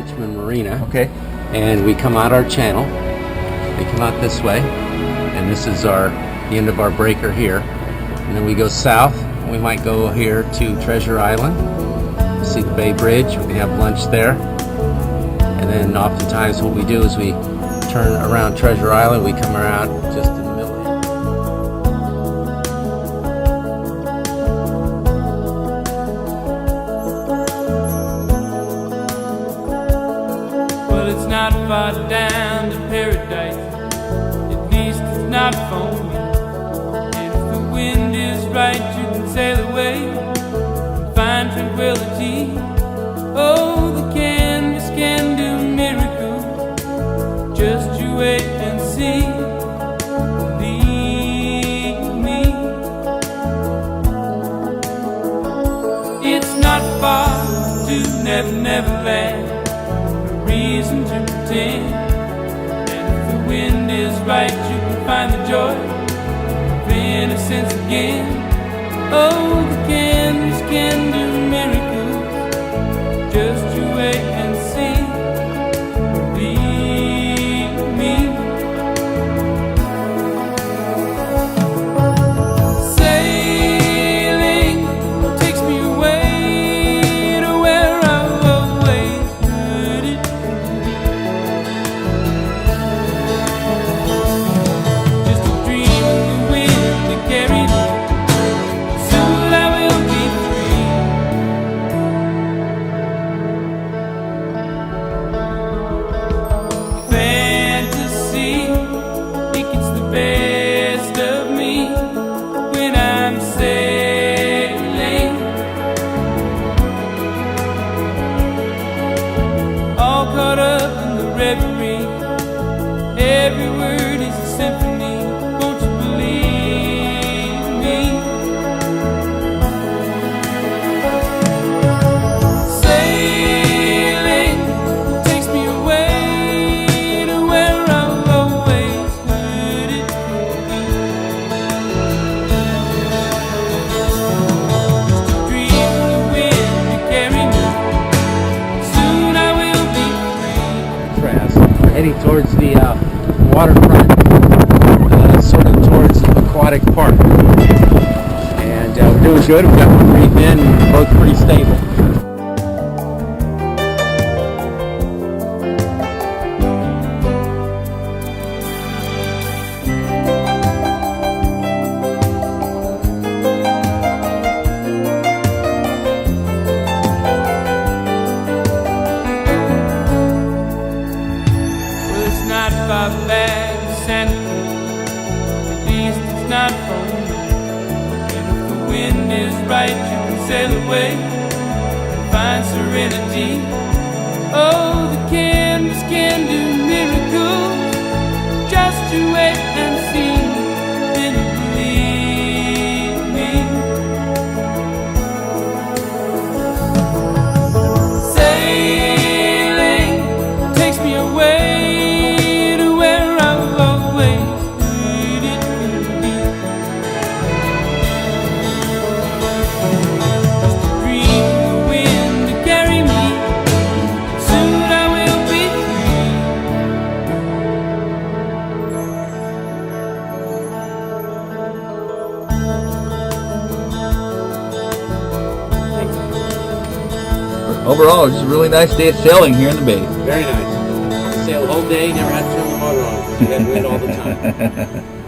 Richmond Marina. Okay. And we come out our channel. We come out this way, and this is the end of our breaker here. And then we go south. We might go here to Treasure Island, see the Bay Bridge. We can have lunch there. And then oftentimes what we do is we turn around Treasure Island. We come around just in the middle. Well, it's not far down to paradise. At least it's not for me. And if the wind is right, you can sail away and find tranquility. Oh, the canvas can do miracles. Just you wait and see. Believe me. It's not far to Never Never Land. No reason to pretend. And if the wind is right, you can find the joy of innocence again. Oh, the canvas can do miracles. Just you wait and see. Believe me. Sailing takes me away to where I've always heard it. Just a dream of the wind that carried me. Soon I will be free. Fantasy, it gets the best of me when I'm sailing. All caught up in the reverie. Every word is a symphony. Won't you believe me? Sailing takes me away to where I've always heard it. Just a dream of the wind to carry me. Soon I will be free. We're heading towards the waterfront, sort of towards Aquatic Park. And we're doing good. We've got one breathed in, and we're both pretty stable. Well, it's not far back to Santa Cruz. At least it's not for me. And if the wind is right, you can sail away and find serenity. Oh, the canvas can do miracles. Just you wait and see. Then you believe me. Sailing takes me away to where I've always heard it could be. Just a dream of the wind to carry me. Soon I will be Overall, it's just a really nice day of sailing here in the bay. Very nice. Sail the whole day, never had to turn the motor on because we had wind all the time.